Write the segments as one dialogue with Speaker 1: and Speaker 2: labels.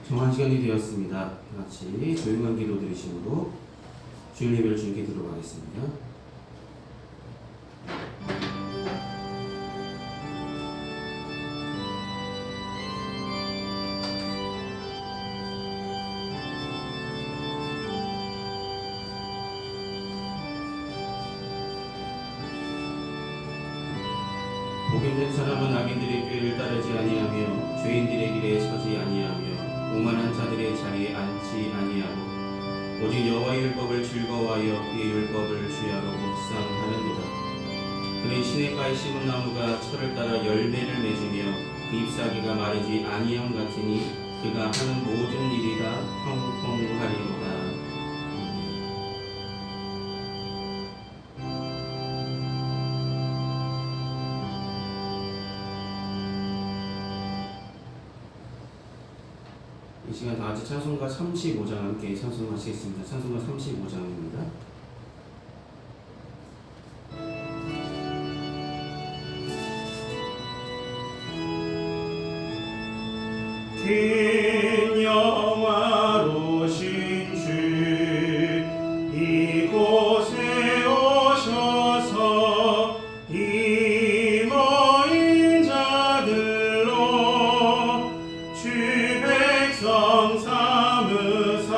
Speaker 1: 정한 시간이 되었습니다. 같이 조용한 기도 드리심으로 주일 예배를 주님께 드리도록 하겠습니다. 복 있는 사람은 악인들의 꾀를 따르지 아니하며 죄인들의 길에 서지 아니하며 오만한 자들의 자리에 앉지 아니하고 오직 여호와의 율법을 즐거워하여 그의 율법을 주야로 묵상하는도다. 그는 시냇가에 심은 나무가 철을 따라 열매를 맺으며 그 잎사귀가 마르지 아니함 같으니 그가 하는 모든 일이 다 형통하리로다. 이 시간 다 같이 찬송가 35장 함께 찬송하시겠습니다. 찬송가 35장입니다.
Speaker 2: 긴 영화로신 주 이곳에 오셔서 이 모인 자들로 주 백성 삼으사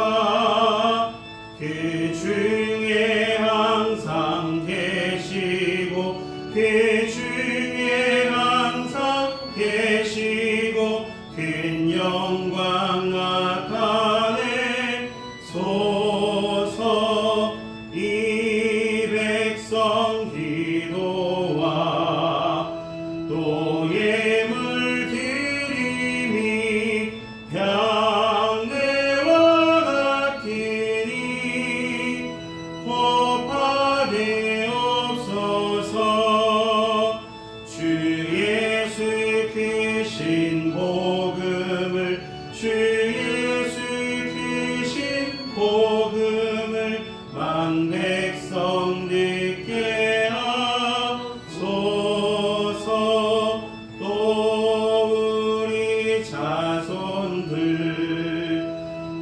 Speaker 2: 그 중에 항상 계시고 그 중에 항상 계시고 큰 영광 나타내 소서. 이 백성 기도와 또 예물 드림이 향내와 같으니 호파되옵소서. 주 예수 크신 복음을 주 예수 크신 복음을 만백성 듣게 하소서. 또 우리 자손들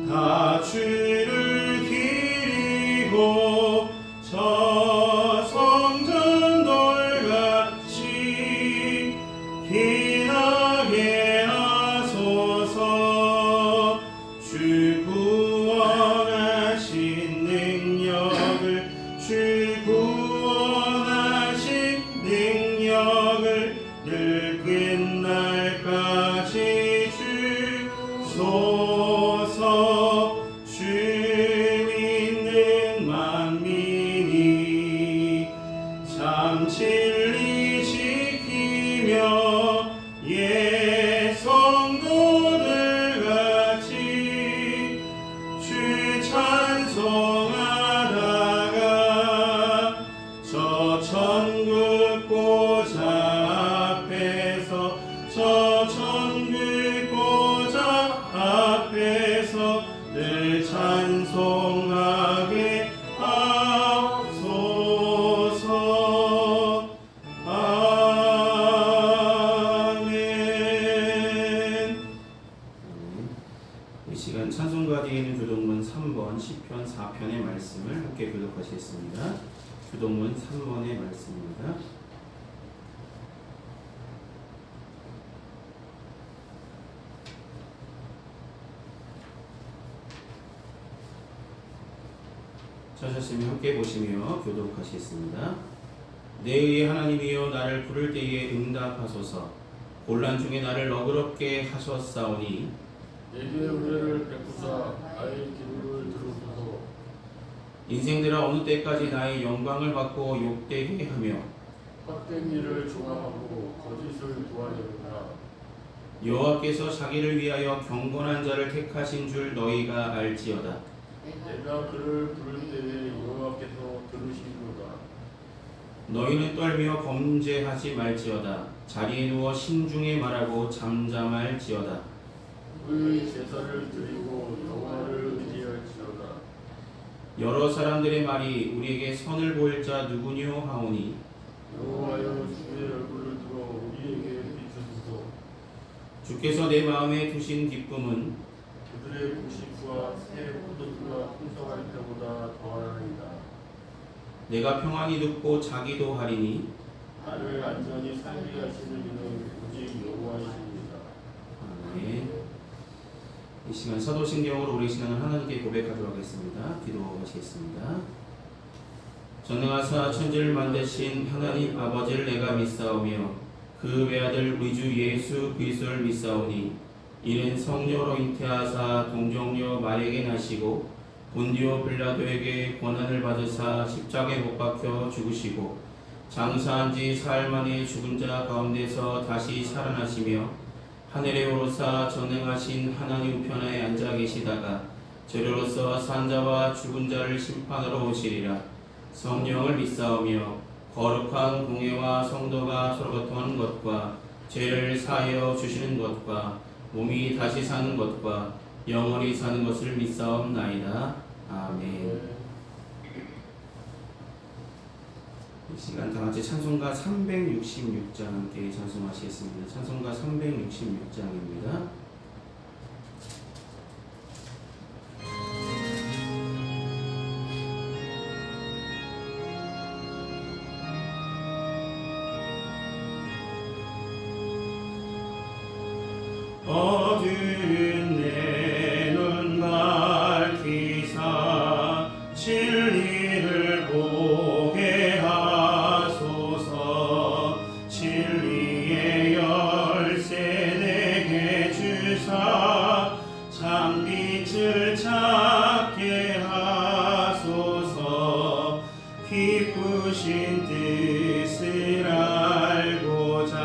Speaker 2: 다 주를 기리고 저 성전돌같이 빛나게 하소서. 주 구원하신 능력을 주 구원하신 능력을 늘 끝날까지 주소서. 주 믿는 만민이 참 진리 지키며 성도들같이 주 찬송하다가 저 천국 보좌 앞에서 저 천국 보좌 앞에서 늘 찬송하게 하소서. 아멘.
Speaker 1: 이 시간 찬송가 뒤에 있는 교독문 3번 시편 4편의 말씀을 함께 교독하시겠습니다. 교독문 3번의 말씀입니다. 찾으시면 함께 보시며 교독하시겠습니다. 내 의의 하나님이여 나를 부를 때에 응답하소서. 곤란 중에 나를 너그럽게 하셨사오니
Speaker 3: 내게 은혜를 베푸사 나의 기도를 들으소서.
Speaker 1: 인생들아 어느 때까지 나의 영광을 받고 욕되게 하며
Speaker 3: 헛된 일을 좋아하고 거짓을 구하려느냐.
Speaker 1: 여호와께서 자기를 위하여 경건한 자를 택하신 줄 너희가 알지어다.
Speaker 3: 내가 그를 부를 때에 여호와께서 들으시리로다.
Speaker 1: 너희는 떨며 범죄하지 말지어다. 자리에 누워 신중에 말하고 잠잠할지어다.
Speaker 3: 그의 제사를 드리고 여호와를 의지할지어다.
Speaker 1: 여러 사람들의 말이 우리에게 선을 보일 자 누구뇨 하오니
Speaker 3: 여호와여 주의 얼굴을 들어 우리에게 비추소서.
Speaker 1: 주께서 내 마음에 두신 기쁨은
Speaker 3: 그들의 곡식과 새 포도주가 풍성할 때보다 더하리이다.
Speaker 1: 내가 평안히 듣고 자기도 하리니
Speaker 3: 나를 안전히 살게 하시는 이는 오직 여호와이십니다.
Speaker 1: 아멘. 이 시간 사도신경으로 우리 신앙을 하나님께 고백하도록 하겠습니다. 기도하시겠습니다. 전능하사 천지를 만드신 하나님 아버지를 내가 믿사오며 그 외아들 우리 주 예수 그리스도를 믿사오니 이는 성령으로 잉태하사 동정녀 마리에게 나시고 본디오 빌라도에게 고난을 받으사 십자가에 못 박혀 죽으시고 장사한 지 사흘 만에 죽은 자 가운데서 다시 살아나시며 하늘에 오르사 전능하신 하나님 우편에 앉아 계시다가 저리로서 산자와 죽은 자를 심판하러 오시리라. 성령을 믿사오며 거룩한 공예와 성도가 서로 교통하는 것과 죄를 사하여 주시는 것과 몸이 다시 사는 것과 영원히 사는 것을 믿사옵나이다. 아멘. 이 시간 다 같이 찬송가 366장 함께 찬송하시겠습니다. 찬송가 366장입니다.
Speaker 2: 어두운 내 눈 밝히사 진리를 보게 하소서. 진리의 열쇠 내게 주사 참빛을 찾게 하소서. 기쁘신 뜻을 알고자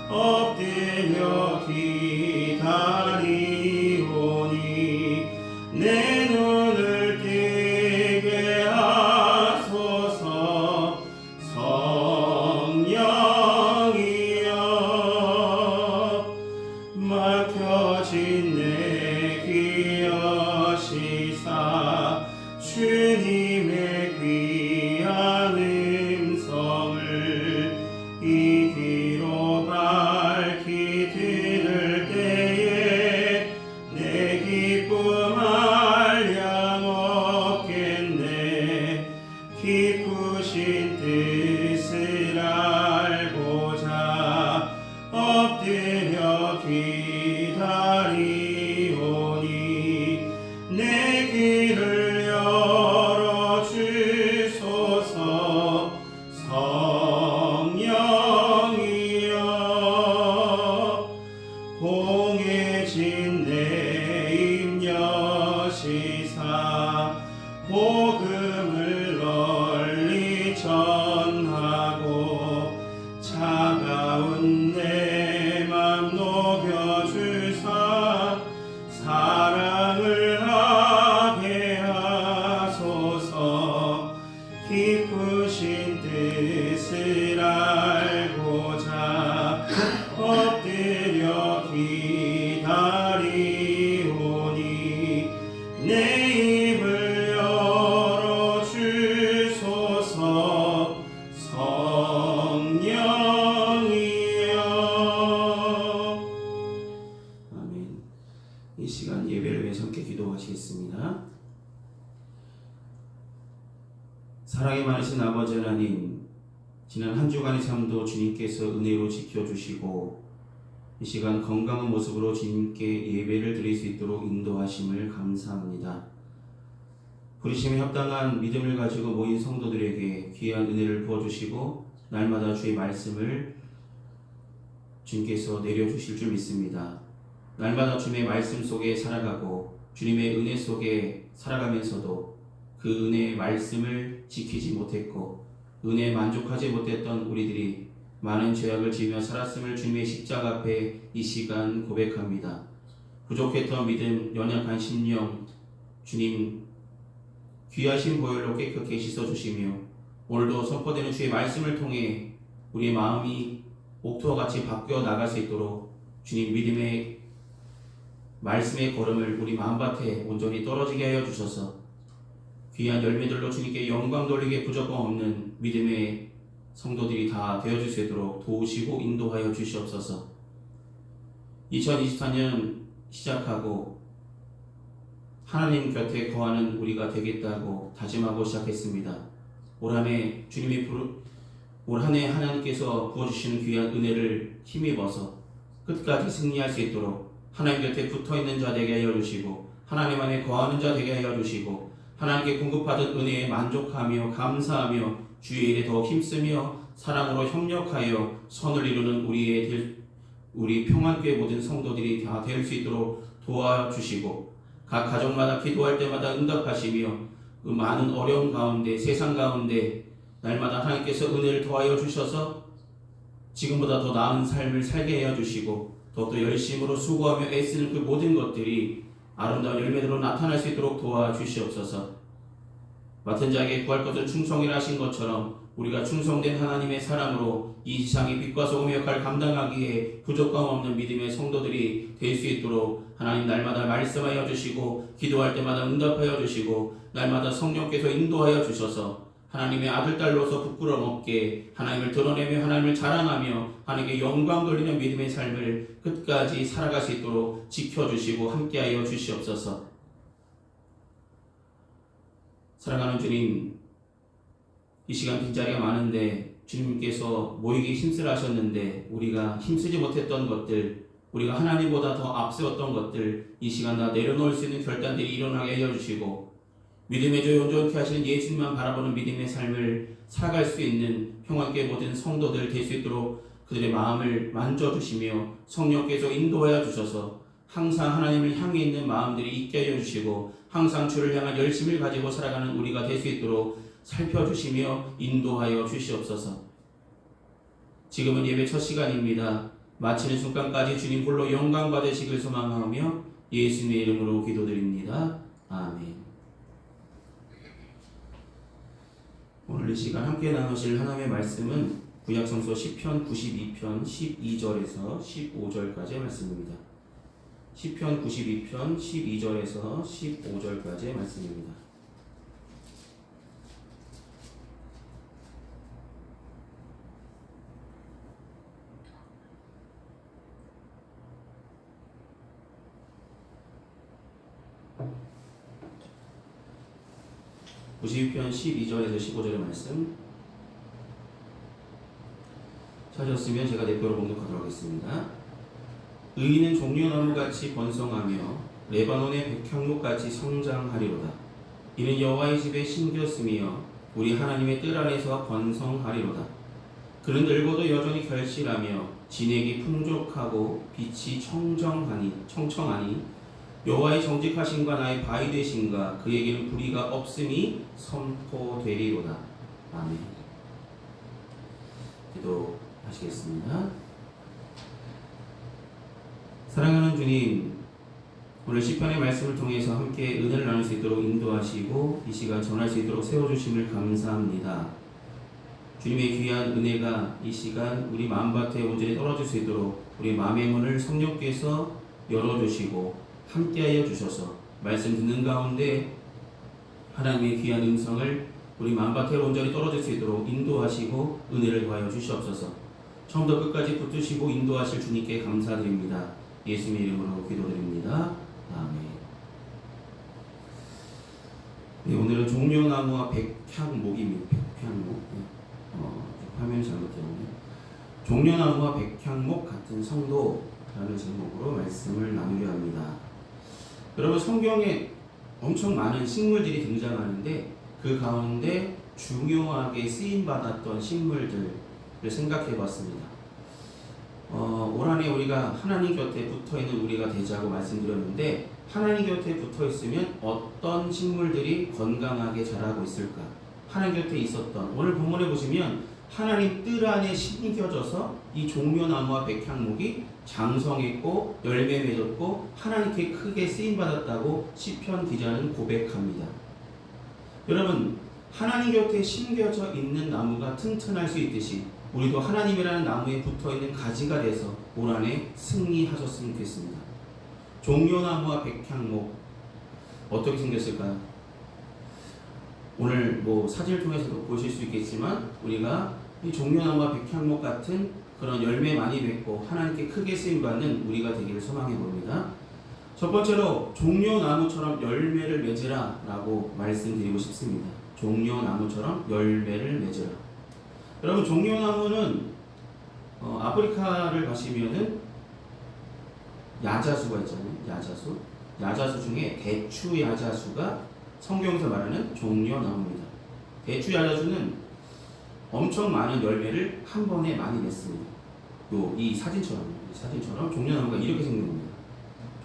Speaker 2: 엎드려 기다리오니 내 눈을 뜨게 하소서. 성령이여 막혀진 내 귀 여시사 주님의 귀한 음성을 이 귀로 밝히 들을 때에 내 기쁨 한량 없겠네. 기쁘신 뜻을 알고자 엎드려 기다리오니 내 귀를 열어주소서. 성령이여 공해진 내 입 여시사 복음을 널리 전하고 차가운 내 맘 녹여주사 사랑을 하게 하소서. 기쁘신 뜻을 알고자 엎드려 기다리오니 내 입을 열어주소서. 성령이여.
Speaker 1: 아멘. 이 시간 예배를 위해서 함께 기도하시겠습니다. 사랑이 많으신 아버지 하나님, 지난 한 주간의 삶도 주님께서 은혜로 지켜주시고 이 시간 건강한 모습으로 주님께 예배를 드릴 수 있도록 인도하심을 감사합니다. 부르심에 합당한 믿음을 가지고 모인 성도들에게 귀한 은혜를 부어주시고 날마다 주의 말씀을 주님께서 내려주실 줄 믿습니다. 날마다 주님의 말씀 속에 살아가고 주님의 은혜 속에 살아가면서도 그 은혜의 말씀을 지키지 못했고 은혜에 만족하지 못했던 우리들이 많은 죄악을 지으며 살았음을 주님의 십자가 앞에 이 시간 고백합니다. 부족했던 믿음, 연약한 심령, 주님 귀하신 보혈로 깨끗게 씻어주시며 오늘도 선포되는 주의 말씀을 통해 우리의 마음이 옥토와 같이 바뀌어 나갈 수 있도록 주님 믿음의 말씀의 걸음을 우리 마음밭에 온전히 떨어지게 하여 주셔서 귀한 열매들로 주님께 영광 돌리기에 부족함 없는 믿음의 성도들이 다 되어줄 수 있도록 도우시고 인도하여 주시옵소서. 2024년 시작하고 하나님 곁에 거하는 우리가 되겠다고 다짐하고 시작했습니다. 올 한 해 올 한 해 하나님께서 부어주시는 귀한 은혜를 힘입어서 끝까지 승리할 수 있도록 하나님 곁에 붙어있는 자 되게 하여 주시고 하나님 안에 거하는 자 되게 하여 주시고 하나님께 공급받은 은혜에 만족하며 감사하며 주의 일에 더 힘쓰며 사랑으로 협력하여 선을 이루는 우리 평안교회 모든 성도들이 다 될 수 있도록 도와주시고 각 가정마다 기도할 때마다 응답하시며 그 많은 어려움 가운데 세상 가운데 날마다 하나님께서 은혜를 더하여 주셔서 지금보다 더 나은 삶을 살게 하여 주시고 더욱더 열심으로 수고하며 애쓰는 그 모든 것들이 아름다운 열매대로 나타날 수 있도록 도와주시옵소서. 맡은 자에게 구할 것을 충성이라 하신 것처럼 우리가 충성된 하나님의 사랑으로 이 세상의 빛과 소금의 역할을 감당하기에 부족함 없는 믿음의 성도들이 될 수 있도록 하나님 날마다 말씀하여 주시고 기도할 때마다 응답하여 주시고 날마다 성령께서 인도하여 주셔서 하나님의 아들 딸로서 부끄러움 없게 하나님을 드러내며 하나님을 자랑하며 하나님께 영광 돌리는 믿음의 삶을 끝까지 살아갈 수 있도록 지켜주시고 함께하여 주시옵소서. 사랑하는 주님, 이 시간 빈자리가 많은데 주님께서 모이기 힘쓰라 하셨는데 우리가 힘쓰지 못했던 것들, 우리가 하나님보다 더 앞세웠던 것들 이 시간 다 내려놓을 수 있는 결단들이 일어나게 하여 주시고 믿음의 주 온전케 하시는 예수님만 바라보는 믿음의 삶을 살아갈 수 있는 평안교회 모든 성도들 될 수 있도록 그들의 마음을 만져주시며 성령께서 인도하여 주셔서 항상 하나님을 향해 있는 마음들이 있게 하여 주시고 항상 주를 향한 열심을 가지고 살아가는 우리가 될 수 있도록 살펴주시며 인도하여 주시옵소서. 지금은 예배 첫 시간입니다. 마치는 순간까지 주님 홀로 영광 받으시길 소망하며 예수님의 이름으로 기도드립니다. 아멘. 오늘 이 시간 함께 나누실 하나님의 말씀은 구약성서 시편 92편 12절에서 15절까지의 말씀입니다. 시편 92편 12절에서 15절까지의 말씀입니다. (92편) 12절에서 15절의 말씀 찾았으면 제가 대표로 봉독하도록 하겠습니다. 의인은 종려나무같이 번성하며 레바논의 백향목같이 성장하리로다. 이는 여호와의 집에 심겼으며 우리 하나님의 뜰 안에서 번성하리로다. 그는 늙어도 여전히 결실하며 진액이 풍족하고 빛이 청청하니 여호와의 정직하심과 나의 바위 되심과 그에게는 불의가 없음이 선포되리로다. 아멘. 기도하시겠습니다. 사랑하는 주님, 오늘 시편의 말씀을 통해서 함께 은혜를 나눌 수 있도록 인도하시고 이 시간 전할 수 있도록 세워주심을 감사합니다. 주님의 귀한 은혜가 이 시간 우리 마음밭에 온전히 떨어질 수 있도록 우리 마음의 문을 성령께서 열어주시고 함께하여 주셔서 말씀 듣는 가운데 하나님의 귀한 음성을 우리 마음밭에 온전히 떨어질 수 있도록 인도하시고 은혜를 더하여 주시옵소서. 처음부터 끝까지 붙드시고 인도하실 주님께 감사드립니다. 예수님의 이름으로 기도드립니다. 아멘. 네, 오늘은 종려나무와 백향목입니다. 백향목. 화면이 잘못되었네요. 종려나무와 백향목 같은 성도라는 제목으로 말씀을 나누려 합니다. 여러분, 성경에 엄청 많은 식물들이 등장하는데 그 가운데 중요하게 쓰임받았던 식물들을 생각해 봤습니다. 올 한 해 우리가 하나님 곁에 붙어있는 우리가 되자고 말씀드렸는데 하나님 곁에 붙어있으면 어떤 식물들이 건강하게 자라고 있을까? 하나님 곁에 있었던 오늘 본문에 보시면 하나님 뜰 안에 심겨져서 이 종려나무와 백향목이 장성했고 열매 맺었고 하나님께 크게 쓰임받았다고 시편 기자는 고백합니다. 여러분, 하나님 곁에 심겨져 있는 나무가 튼튼할 수 있듯이 우리도 하나님이라는 나무에 붙어있는 가지가 돼서 올 한 해 승리하셨으면 좋겠습니다. 종려나무와 백향목 어떻게 생겼을까요? 오늘 사진을 통해서도 보실 수 있겠지만 우리가 이 종려나무와 백향목 같은 그런 열매 많이 맺고 하나님께 크게 쓰임받는 우리가 되기를 소망해 봅니다. 첫 번째로 종려나무처럼 열매를 맺으라 라고 말씀드리고 싶습니다. 종려나무처럼 열매를 맺으라. 여러분, 종려나무는 아프리카를 가시면은 야자수가 있잖아요. 야자수 중에 대추 야자수가 성경에서 말하는 종려나무입니다. 대추 야자수는 엄청 많은 열매를 한 번에 많이 맺습니다. 이 사진처럼 종려나무가 이렇게 생긴 겁니다.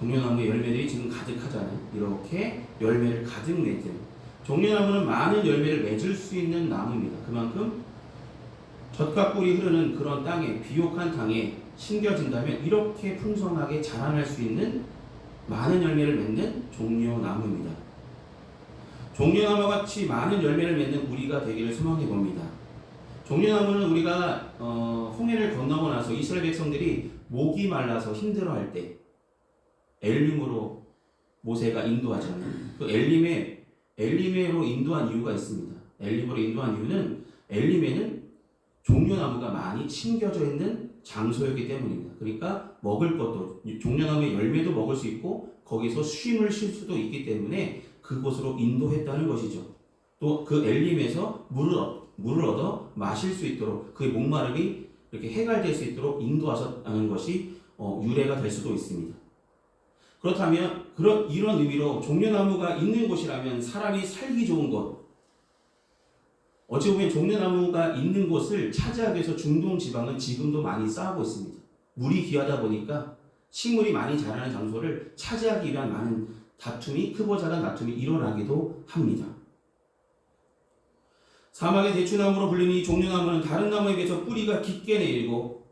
Speaker 1: 종려나무의 열매들이 지금 가득하잖아요. 이렇게 열매를 가득 맺는, 종려나무는 많은 열매를 맺을 수 있는 나무입니다. 그만큼 젖과 꿀이 흐르는 그런 땅에, 비옥한 땅에 심겨진다면 이렇게 풍성하게 자라날 수 있는 많은 열매를 맺는 종려나무입니다. 종려나무 같이 많은 열매를 맺는 우리가 되기를 소망해 봅니다. 종려나무는 우리가 홍해를 건너고 나서 이스라엘 백성들이 목이 말라서 힘들어할 때 엘림으로 모세가 인도하잖아요. 그 엘림으로 인도한 이유가 있습니다. 엘림으로 인도한 이유는 엘림에는 종려나무가 많이 심겨져 있는 장소였기 때문입니다. 그러니까 먹을 것도, 종려나무의 열매도 먹을 수 있고 거기서 쉼을 쉴 수도 있기 때문에 그곳으로 인도했다는 것이죠. 또 그 엘림에서 물을 얻어 마실 수 있도록, 그의 목마름이 이렇게 해갈될 수 있도록 인도하셨다는 것이 유래가 될 수도 있습니다. 그렇다면 이런 의미로 종려나무가 있는 곳이라면 사람이 살기 좋은 곳, 어찌 보면 종려나무가 있는 곳을 차지하기 위해서 중동 지방은 지금도 많이 싸우고 있습니다. 물이 귀하다 보니까 식물이 많이 자라는 장소를 차지하기 위한 많은 다툼이, 크고 작은 다툼이 일어나기도 합니다. 사막의 대추나무로 불리는 이 종려나무는 다른 나무에 비해서 뿌리가 깊게 내리고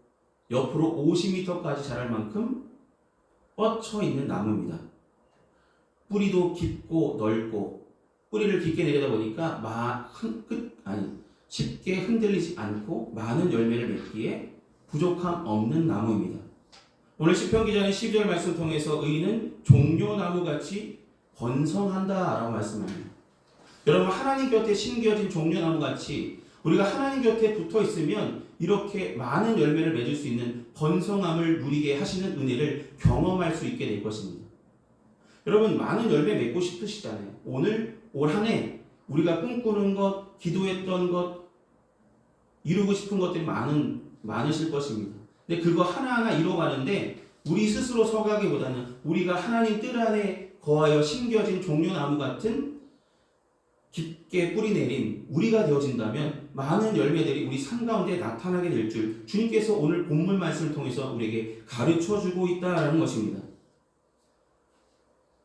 Speaker 1: 옆으로 50m까지 자랄 만큼 뻗쳐 있는 나무입니다. 뿌리도 깊고 넓고 뿌리를 깊게 내리다 보니까 쉽게 흔들리지 않고 많은 열매를 맺기에 부족함 없는 나무입니다. 오늘 시편 기자는 12절 말씀을 통해서 의인은 종려나무같이 번성한다라고 말씀합니다. 여러분, 하나님 곁에 심겨진 종려나무같이 우리가 하나님 곁에 붙어 있으면 이렇게 많은 열매를 맺을 수 있는 번성함을 누리게 하시는 은혜를 경험할 수 있게 될 것입니다. 여러분, 많은 열매 맺고 싶으시잖아요. 올 한 해 우리가 꿈꾸는 것, 기도했던 것, 이루고 싶은 것들이 많으실 것입니다. 근데 그거 하나하나 이뤄가는데 우리 스스로 서가기보다는 우리가 하나님 뜰 안에 거하여 심겨진 종려나무 같은 깊게 뿌리 내린 우리가 되어진다면 많은 열매들이 우리 삶 가운데 나타나게 될 줄 주님께서 오늘 본문 말씀을 통해서 우리에게 가르쳐주고 있다는 것입니다.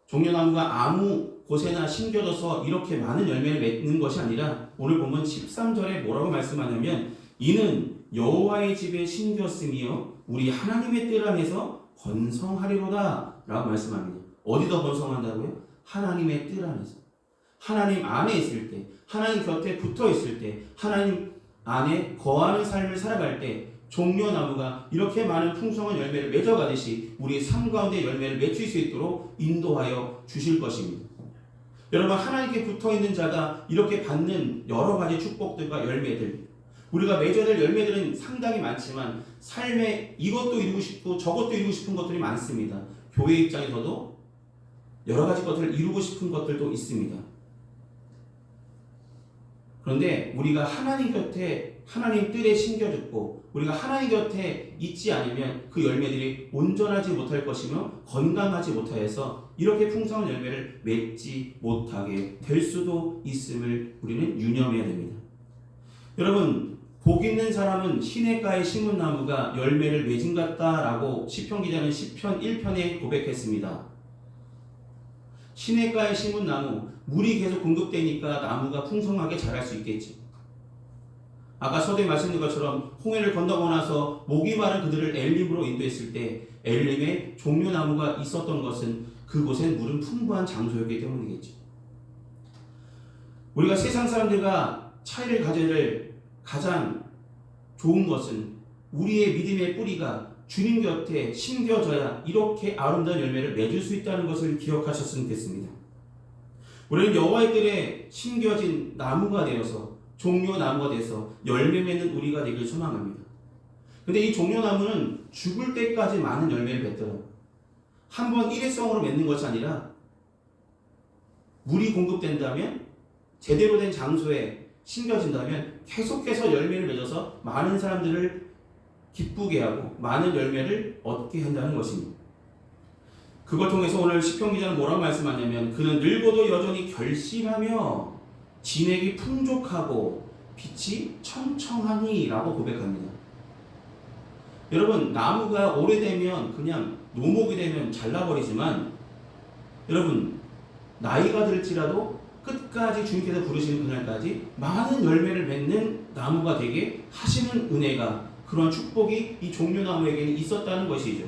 Speaker 1: 종려나무가 아무 곳에나 심겨져서 이렇게 많은 열매를 맺는 것이 아니라 오늘 보면 13절에 뭐라고 말씀하냐면 이는 여호와의 집에 심겼으며 우리 하나님의 뜰 안에서 번성하리로다 라고 말씀합니다. 어디다 번성한다고요? 하나님의 뜰 안에서. 하나님 안에 있을 때, 하나님 곁에 붙어 있을 때, 하나님 안에 거하는 삶을 살아갈 때 종려나무가 이렇게 많은 풍성한 열매를 맺어가듯이 우리의 삶 가운데 열매를 맺을 수 있도록 인도하여 주실 것입니다. 여러분, 하나님께 붙어있는 자가 이렇게 받는 여러 가지 축복들과 열매들, 우리가 맺어야 될 열매들은 상당히 많지만 삶에 이것도 이루고 싶고 저것도 이루고 싶은 것들이 많습니다. 교회 입장에서도 여러 가지 것들을 이루고 싶은 것들도 있습니다. 그런데 우리가 하나님 곁에, 하나님 뜰에 심겨졌고 우리가 하나님 곁에 있지 않으면 그 열매들이 온전하지 못할 것이며 건강하지 못하여서 이렇게 풍성한 열매를 맺지 못하게 될 수도 있음을 우리는 유념해야 됩니다. 여러분, 복 있는 사람은 시냇가에 심은 나무가 열매를 맺은 것 같다라고 시편 기자는 시편 1편에 고백했습니다. 시냇가에 심은 나무, 물이 계속 공급되니까 나무가 풍성하게 자랄 수 있겠지. 아까 서두에 말씀드린 것처럼 홍해를 건너고 나서 목이 마른 그들을 엘림으로 인도했을 때 엘림에 종려나무가 있었던 것은 그곳엔 물은 풍부한 장소였기 때문이겠죠. 우리가 세상 사람들과 차이를 가져야 될 가장 좋은 것은 우리의 믿음의 뿌리가 주님 곁에 심겨져야 이렇게 아름다운 열매를 맺을 수 있다는 것을 기억하셨으면 좋겠습니다. 우리는 여호와의 뜰에 심겨진 나무가 되어서 종려나무가 돼서 열매 맺는 우리가 되길 소망합니다. 근데 이 종려나무는 죽을 때까지 많은 열매를 맺더라고요. 한번 일회성으로 맺는 것이 아니라 물이 공급된다면 제대로 된 장소에 심겨진다면 계속해서 열매를 맺어서 많은 사람들을 기쁘게 하고 많은 열매를 얻게 한다는 것입니다. 그걸 통해서 오늘 시편 기자는 뭐라고 말씀하냐면 그는 늙어도 여전히 결실하며 진액이 풍족하고 빛이 청청하니 라고 고백합니다. 여러분, 나무가 오래되면 그냥 노목이 되면 잘라버리지만 여러분, 나이가 들지라도 끝까지 주님께서 부르시는 그날까지 많은 열매를 맺는 나무가 되게 하시는 은혜가, 그런 축복이 이 종려나무에게는 있었다는 것이죠.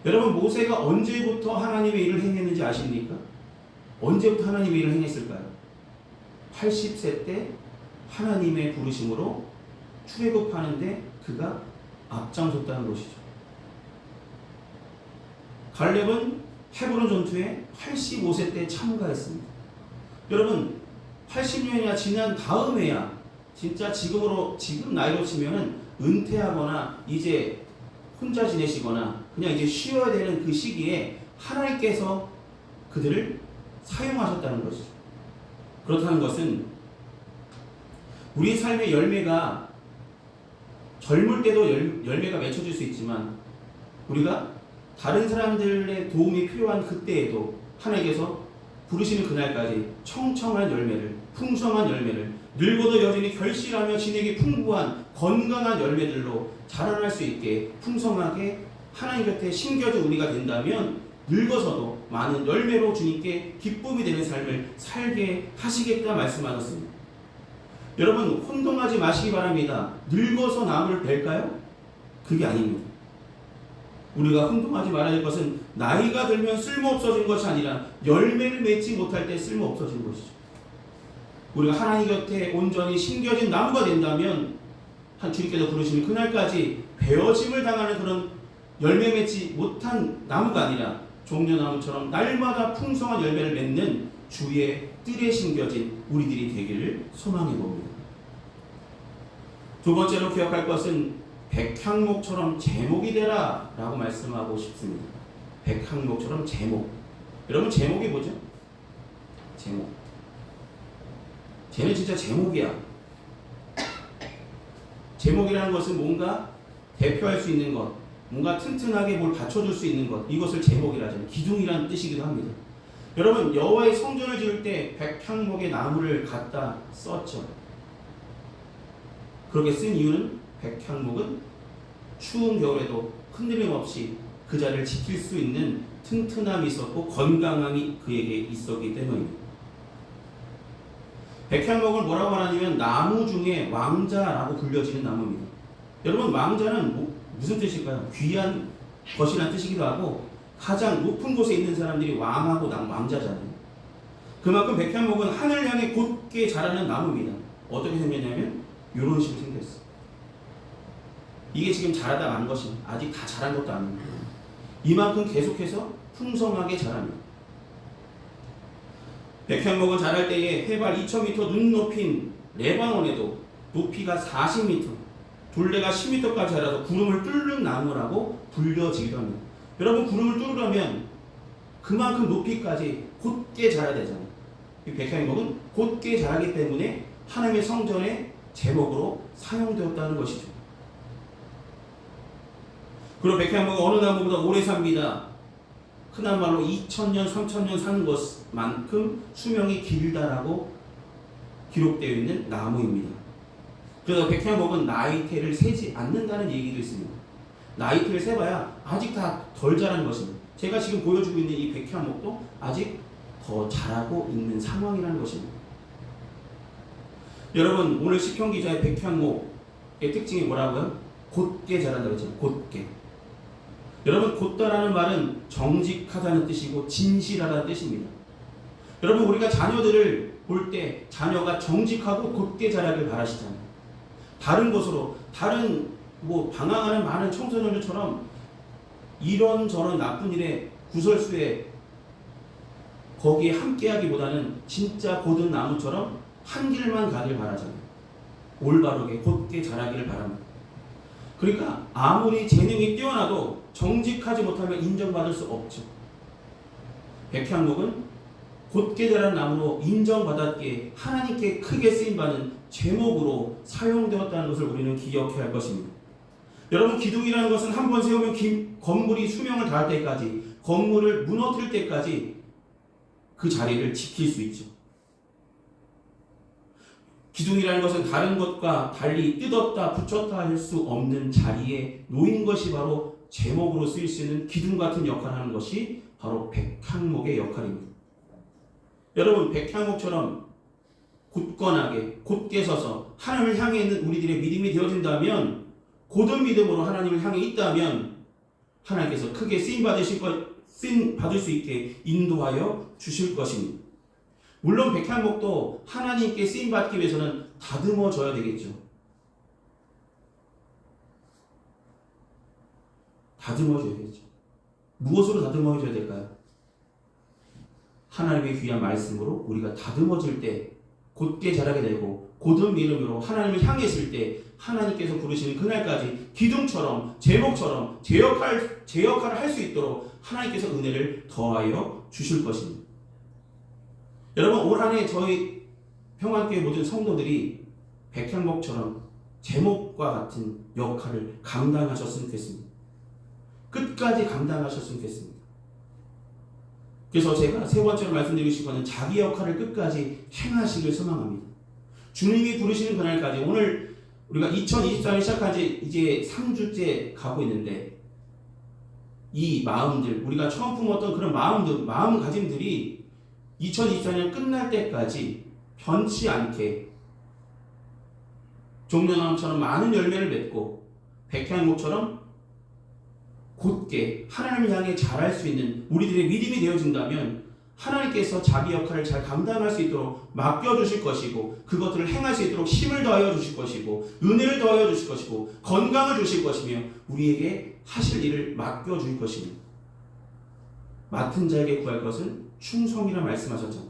Speaker 1: 여러분, 모세가 언제부터 하나님의 일을 행했는지 아십니까? 언제부터 하나님의 일을 행했을까요? 80세 때 하나님의 부르심으로 출애굽하는데 그가 앞장섰다는 것이죠. 갈렙은 헤브론 전투에 85세 때 참가했습니다. 여러분, 80년이나 지난 다음에야 진짜 지금 나이로 치면은 은퇴하거나 이제 혼자 지내시거나 그냥 이제 쉬어야 되는 그 시기에 하나님께서 그들을 사용하셨다는 것이죠. 그렇다는 것은 우리 삶의 열매가 젊을 때도 열매가 맺혀질 수 있지만 우리가 다른 사람들의 도움이 필요한 그때에도 하나님께서 부르시는 그날까지 청청한 열매를, 풍성한 열매를, 늙어도 여전히 결실하며 진액이 풍부한 건강한 열매들로 자라날 수 있게 풍성하게 하나님 곁에 심겨진 우리가 된다면 늙어서도 많은 열매로 주님께 기쁨이 되는 삶을 살게 하시겠다 말씀하셨습니다. 여러분, 혼동하지 마시기 바랍니다. 늙어서 나무를 벨까요? 그게 아닙니다. 우리가 혼동하지 말아야 될 것은 나이가 들면 쓸모없어진 것이 아니라 열매를 맺지 못할 때 쓸모없어진 것이죠. 우리가 하나님 곁에 온전히 심겨진 나무가 된다면 한 주님께서 부르시는 그날까지 베어짐을 당하는 그런 열매 맺지 못한 나무가 아니라 종려나무처럼 날마다 풍성한 열매를 맺는 주의 뜰에 심겨진 우리들이 되기를 소망해 봅니다. 두 번째로 기억할 것은 백향목처럼 제목이 되라 라고 말씀하고 싶습니다. 백향목처럼 제목. 여러분, 제목이 뭐죠? 제목. 쟤는 진짜 제목이야. 제목이라는 것은 뭔가 대표할 수 있는 것, 뭔가 튼튼하게 뭘 받쳐줄 수 있는 것, 이것을 제목이라 하잖아요. 기둥이라는 뜻이기도 합니다. 여러분, 여호와의 성전을 지을 때 백향목의 나무를 갖다 썼죠. 그렇게 쓴 이유는 백향목은 추운 겨울에도 흔들림 없이 그 자리를 지킬 수 있는 튼튼함이 있었고 건강함이 그에게 있었기 때문입니다. 백향목을 뭐라고 말하냐면 나무 중에 왕자라고 불려지는 나무입니다. 여러분, 왕자는 무슨 뜻일까요? 귀한 것이라는 뜻이기도 하고 가장 높은 곳에 있는 사람들이 왕하고 왕자잖아요. 그만큼 백향목은 하늘 향해 곧게 자라는 나무입니다. 어떻게 생겼냐면 이런 식으로 생겼어요. 이게 지금 자라다 만 것이 아직 다 자란 것도 아닙니다. 이만큼 계속해서 풍성하게 자랍니다. 백향목은 자랄 때에 해발 2000m 눈높인 레바논에도 높이가 40m, 둘레가 10m까지 자라서 구름을 뚫는 나무라고 불려지기도 합니다. 여러분, 구름을 뚫으려면 그만큼 높이까지 곧게 자라야 되잖아요. 이 백향목은 곧게 자라기 때문에 하나님의 성전의 제목으로 사용되었다는 것이죠. 그리고 백향목은 어느 나무보다 오래 삽니다. 흔한 말로 2000년, 3000년 사는 것만큼 수명이 길다라고 기록되어 있는 나무입니다. 그래서 백향목은 나이테를 세지 않는다는 얘기도 있습니다. 나이테를 세봐야 아직 다 덜 자란 것입니다. 제가 지금 보여주고 있는 이 백향목도 아직 더 자라고 있는 상황이라는 것입니다. 여러분, 오늘 시편 기자의 백향목의 특징이 뭐라고요? 곧게 자란다고 했잖아요. 곧게. 여러분, 곧다라는 말은 정직하다는 뜻이고 진실하다는 뜻입니다. 여러분, 우리가 자녀들을 볼 때 자녀가 정직하고 곧게 자라길 바라시잖아요. 다른 곳으로, 다른 방황하는 많은 청소년들처럼 이런저런 나쁜 일에 구설수에 거기에 함께하기보다는 진짜 고든 나무처럼 한 길만 가길 바라잖아요. 올바르게 곧게 자라기를 바랍니다. 그러니까 아무리 재능이 뛰어나도 정직하지 못하면 인정받을 수 없죠. 백향목은 곧게 자란 나무로 인정받았기에 하나님께 크게 쓰임받는 제목으로 사용되었다는 것을 우리는 기억해야 할 것입니다. 여러분, 기둥이라는 것은 한 번 세우면 건물이 수명을 다할 때까지, 건물을 무너뜨릴 때까지 그 자리를 지킬 수 있죠. 기둥이라는 것은 다른 것과 달리 뜯었다 붙였다 할 수 없는 자리에 놓인 것이 바로 제목으로 쓰일 수 있는 기둥 같은 역할을 하는 것이 바로 백향목의 역할입니다. 여러분, 백향목처럼 굳건하게 곧게 서서 하나님을 향해 있는 우리들의 믿음이 되어진다면, 고든 믿음으로 하나님을 향해 있다면 하나님께서 크게 쓰임 받을 수 있게 인도하여 주실 것입니다. 물론 백향목도 하나님께 쓰임 받기 위해서는 다듬어져야 되겠죠. 다듬어줘야겠죠. 무엇으로 다듬어줘야 될까요? 하나님의 귀한 말씀으로 우리가 다듬어질 때 곧게 자라게 되고, 고든 믿음으로 하나님을 향했을 때 하나님께서 부르시는 그날까지 기둥처럼 제목처럼 제 역할을 할 수 있도록 하나님께서 은혜를 더하여 주실 것입니다. 여러분, 올 한 해 저희 평안교회 모든 성도들이 백향목처럼 제목과 같은 역할을 감당하셨으면 좋겠습니다. 끝까지 감당하셨으면 좋겠습니다. 그래서 제가 세 번째로 말씀드리고 싶은 것은 자기 역할을 끝까지 행하시길 소망합니다. 주님이 부르시는 그날까지, 오늘 우리가 2024년 시작한 지 이제 3주째 가고 있는데, 이 마음들, 우리가 처음 품었던 그런 마음가짐들이 2024년 끝날 때까지 변치 않게 종려나무처럼 많은 열매를 맺고 백향목처럼 곧게 하나님을 향해 자랄 수 있는 우리들의 믿음이 되어진다면, 하나님께서 자기 역할을 잘 감당할 수 있도록 맡겨주실 것이고, 그것들을 행할 수 있도록 힘을 더하여 주실 것이고, 은혜를 더하여 주실 것이고, 건강을 주실 것이며, 우리에게 하실 일을 맡겨줄 것입니다. 맡은 자에게 구할 것은 충성이라 말씀하셨잖아요.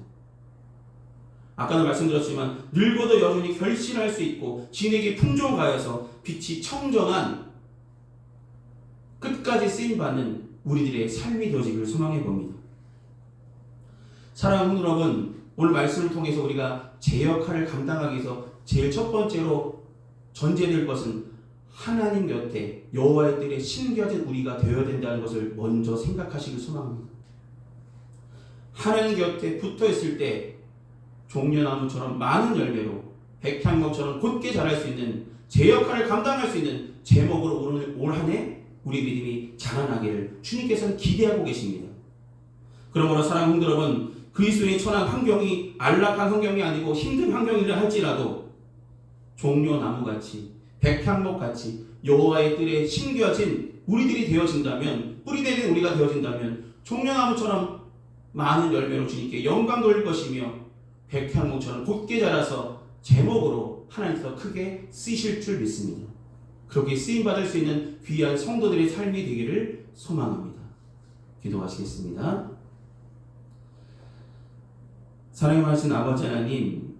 Speaker 1: 아까도 말씀드렸지만 늙어도 여전히 결실할 수 있고 진에게 풍족하여서 빛이 청정한 끝까지 쓰임받는 우리들의 삶이 되어지기를 소망해 봅니다. 사랑하는 여러분, 오늘 말씀을 통해서 우리가 제 역할을 감당하기 위해서 제일 첫 번째로 전제될 것은 하나님 곁에 여호와의 뜰에 심겨진 우리가 되어야 된다는 것을 먼저 생각하시길 소망합니다. 하나님 곁에 붙어있을 때 종려나무처럼 많은 열매로, 백향목처럼 곧게 자랄 수 있는, 제 역할을 감당할 수 있는 제목으로 오늘 올 한 해 우리 믿음이 자라나기를 주님께서는 기대하고 계십니다. 그러므로 사랑하는 여러분, 그리스도인이 처한 환경이 안락한 환경이 아니고 힘든 환경이라 할지라도 종려나무같이 백향목같이 여호와의 뜰에 심겨진 우리들이 되어진다면, 뿌리되는 우리가 되어진다면 종려나무처럼 많은 열매로 주님께 영광 돌릴 것이며, 백향목처럼 곧게 자라서 제목으로 하나님께서 크게 쓰실 줄 믿습니다. 그렇게 쓰임받을 수 있는 귀한 성도들의 삶이 되기를 소망합니다. 기도하시겠습니다. 사랑하신 아버지 하나님,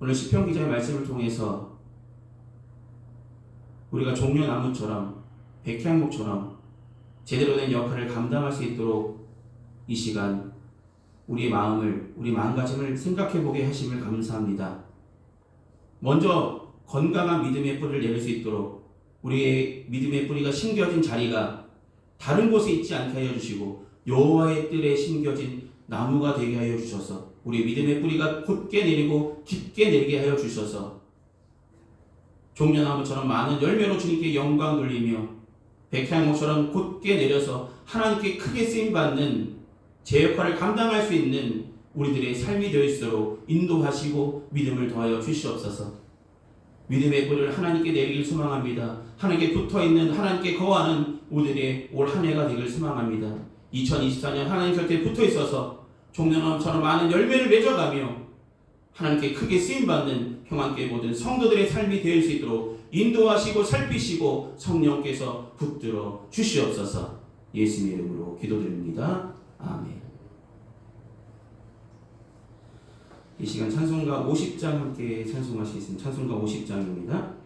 Speaker 1: 오늘 시편 기자의 말씀을 통해서 우리가 종려나무처럼 백향목처럼 제대로 된 역할을 감당할 수 있도록 이 시간 우리 마음가짐을 생각해 보게 하심을 감사합니다. 먼저 건강한 믿음의 뿌리를 내릴 수 있도록 우리의 믿음의 뿌리가 심겨진 자리가 다른 곳에 있지 않게 하여 주시고, 여호와의 뜰에 심겨진 나무가 되게 하여 주셔서 우리 믿음의 뿌리가 곧게 내리고 깊게 내리게 하여 주셔서 종려나무처럼 많은 열매로 주님께 영광 돌리며, 백향목처럼 곧게 내려서 하나님께 크게 쓰임받는 제 역할을 감당할 수 있는 우리들의 삶이 되어있도록 인도하시고 믿음을 더하여 주시옵소서. 믿음의 뿌리를 하나님께 내리길 소망합니다. 하나님께 붙어있는, 하나님께 거하는 우리들의 올 한 해가 되길 소망합니다. 2024년 하나님 곁에 붙어있어서 종려나무처럼 많은 열매를 맺어가며 하나님께 크게 쓰임받는 평안교회 모든 성도들의 삶이 되어질 수 있도록 인도하시고 살피시고 성령께서 붙들어 주시옵소서. 예수님의 이름으로 기도드립니다. 아멘. 이 시간 찬송가 50장 함께 찬송하시겠습니다. 찬송가 50장입니다.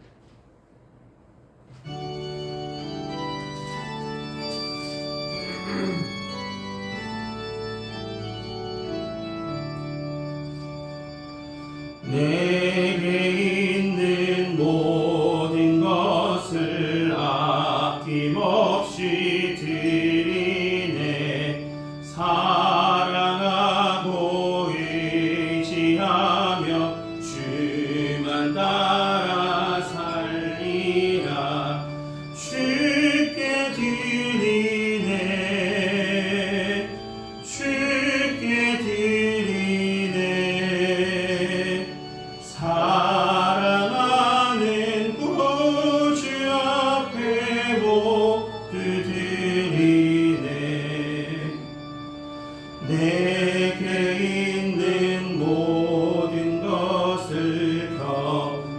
Speaker 2: 내게 있는 모든 것을 아낌없이 드리네. 사랑하고 의지하며 주만 따라 살리라. 주께 드리네. 주께 드리네. 사랑하는 구주 앞에 모두 드리네. 내게 있는 모든 것을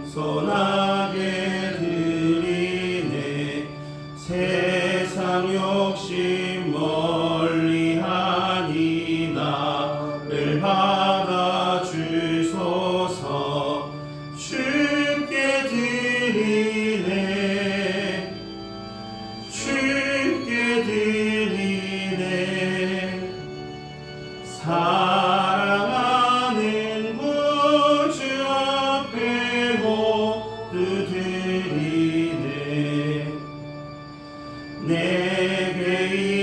Speaker 2: 겸손하게 드리네. 세상 욕심 멀리하니 나를 받아주소서. 주께 드리네. 주께 드리네. 사랑하는 구주 앞에 모두 드리네. 내게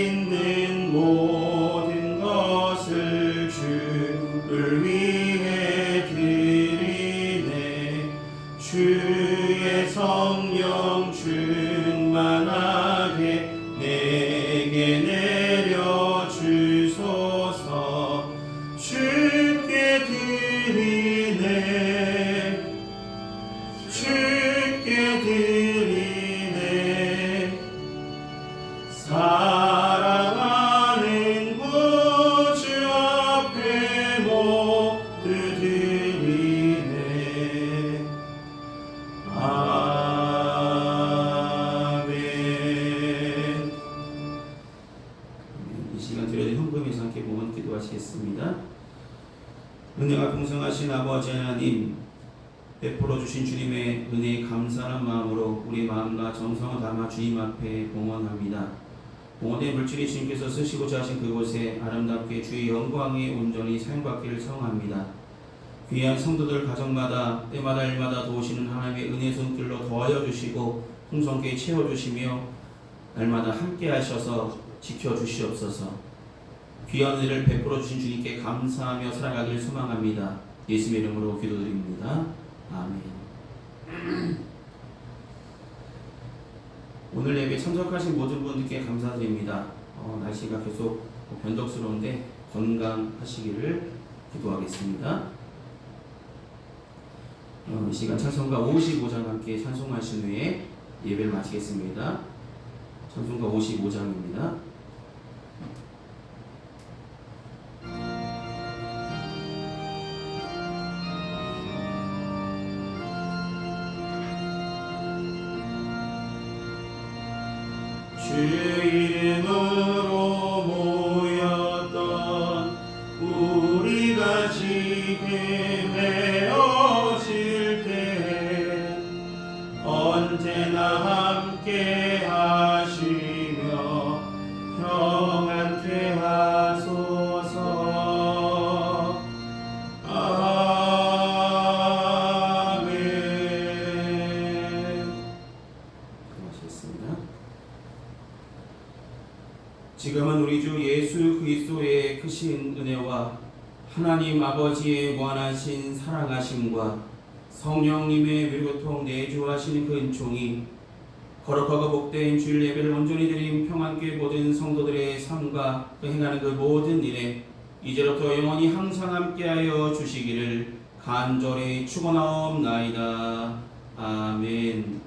Speaker 2: 있는 모든 것을 주를 위해 드리네. 주의 성령 충만하게 내게 내려주소서. 주께 드리네. 주께 드리네. 사랑하는 구주 앞에 모두 드리네. 아멘.
Speaker 1: 이 시간 드려진 헌금에서 함께 모은 기도하시겠습니다. 은혜가 풍성하신 아버지 하나님, 베풀어 주신 주님의 은혜에 감사하는 마음으로 우리 마음과 정성을 담아 주님 앞에 봉헌합니다. 봉헌의 물질이 주님께서 쓰시고자 하신 그곳에 아름답게 주의 영광에 온전히 사용받기를 성합니다. 귀한 성도들 가정마다 때마다 일마다 도우시는 하나님의 은혜 손길로 더하여 주시고 풍성케 채워주시며 날마다 함께 하셔서 지켜주시옵소서. 귀한 은혜를 베풀어 주신 주님께 감사하며 살아가길 소망합니다. 예수의 이름으로 기도드립니다. 아멘. 오늘 예배 참석하신 모든 분들께 감사드립니다. 날씨가 계속 변덕스러운데 건강하시기를 기도하겠습니다. 이 시간 찬송가 55장 함께 찬송하신 후에 예배를 마치겠습니다. 찬송가 55장입니다.
Speaker 2: 주 이름으로 모였던 우리가 지금 헤어질 때 언제나 함께 하시며 평안케 하소서. 아멘.
Speaker 1: 고맙습니다. 지금은 우리 주 예수 그리스도의 크신 은혜와 하나님 아버지의 무한하신 사랑하심과 성령님의 위로통 내주하시는 그 은총이 거룩하고 복된 주일 예배를 온전히 드린 평안교회 모든 성도들의 삶과 그 행하는 그 모든 일에 이제부터 영원히 항상 함께하여 주시기를 간절히 축원하옵나이다. 아멘.